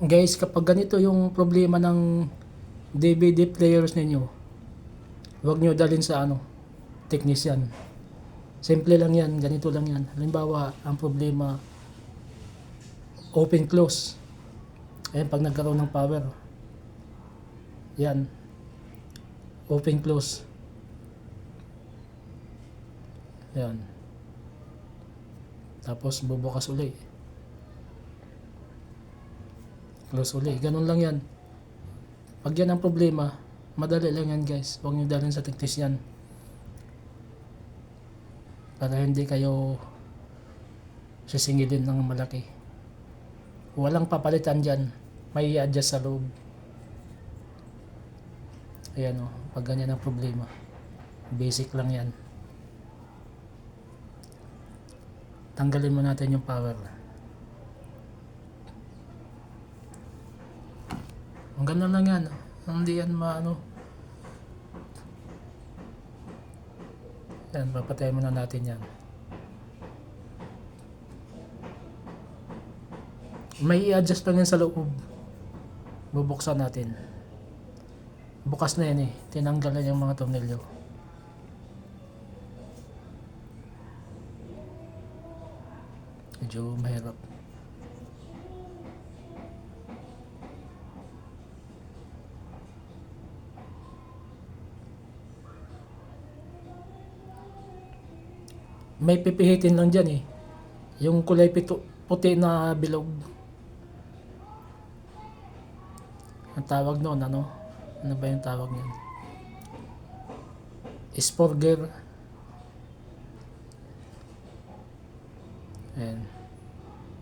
Guys, kapag ganito yung problema ng DVD players ninyo, huwag nyo dalhin sa technician. Simple lang yan, ganito lang yan. Halimbawa, ang problema, open close. Ayan, pag nagkaroon ng power. Yan, open close. Yan. Tapos bubukas uli. Close uli. Ganun lang yan. Pag yan ang problema, madali lang yan guys. Huwag nyo dalhin sa technician. Para hindi kayo sisingilin ng malaki. Walang papalitan dyan. May i-adjust sa loob. Ayan o. Pag ganyan ang problema. Basic lang yan. Tanggalin mo natin yung power. Ang ganda lang yan. Hindi yan Yan, papatayin muna natin yan. May i-adjust lang yan sa loob. Bubuksan natin. Bukas na yan eh. Tinanggal na yung mga tornilyo. Medyo mahirap. May pipihitin lang dyan eh. Yung kulay puti na bilog. Ang tawag noon ano ba yung tawag niyan? Sporger. Ayan.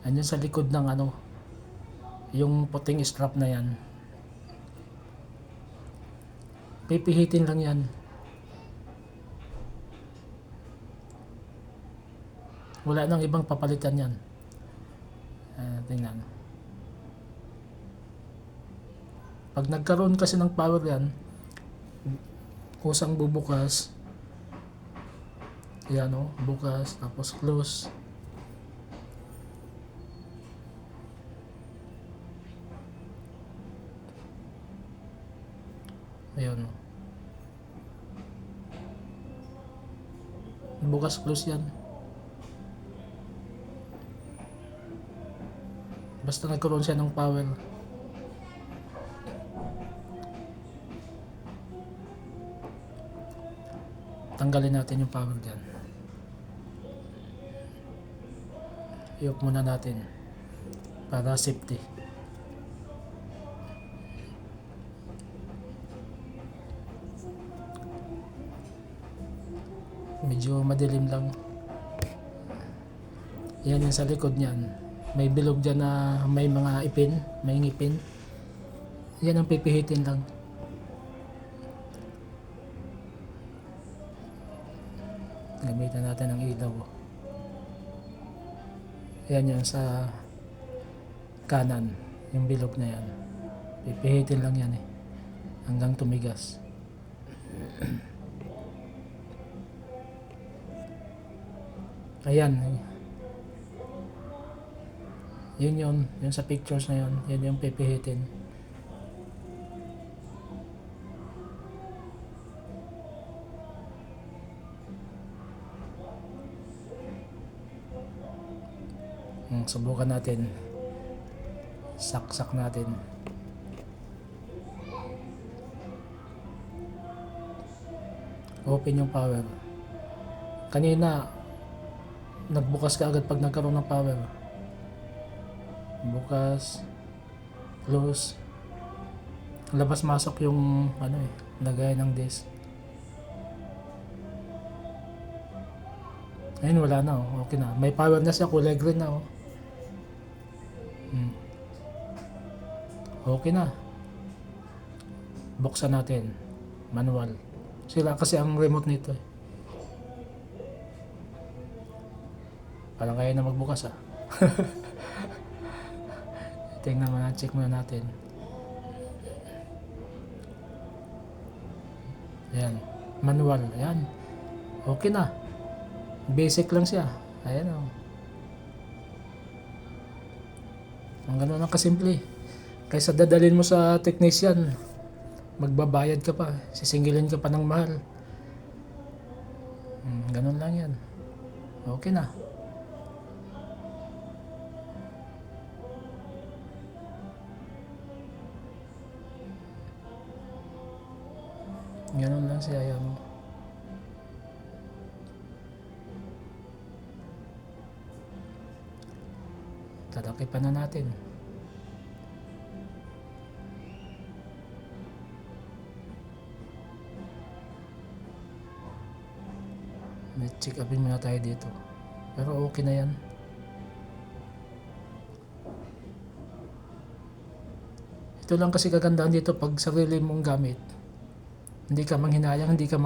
Andyan sa likod ng yung puting strap na yan. Pipihitin lang yan. Wala nang ibang papalitan yan. Tingnan. Pag nagkaroon kasi ng power yan, kusang bubukas. Yan bukas, tapos close. Ayun. Bukas, close yan. Basta nagkaroon siya ng power. Tanggalin natin yung power dyan. I-off muna natin para safety. Medyo madilim lang. Yan yung sa likod niyan. May bilog dyan na may mga ipin, may ngipin. Yan ang pipihitin lang. Gamitan natin ang ilaw. Yan yung sa kanan, yung bilog na yan. Pipihitin lang yan hanggang tumigas. Ayan. Yun sa pictures na yun. Yan yung pipihitin. Subukan natin. Saksak natin. Open yung power. Kanina, nagbukas ka agad pag nagkaroon ng power. Bukas, close. Labas-masok yung lagay ng disc. Ayun, wala na okay na. May power na siya, kulay green na Okay na. Buksan natin. Manual. Sila kasi ang remote nito Parang kaya na magbukas Tingnan mo na, check muna natin. Ayan, manual. Ayan, okay na. Basic lang siya. Ayan Ang ganun lang kasimple. Kaysa dadalhin mo sa technician, magbabayad ka pa, sisingilin ka pa ng mahal. Ganun lang yan. Okay na. Ganun lang siya yan. Tatakipan na natin. Check upin muna tayo dito. Pero okay na yan. Ito lang kasi kagandahan dito pag sarili mong gamit. Hindi ka manghinayang, hindi ka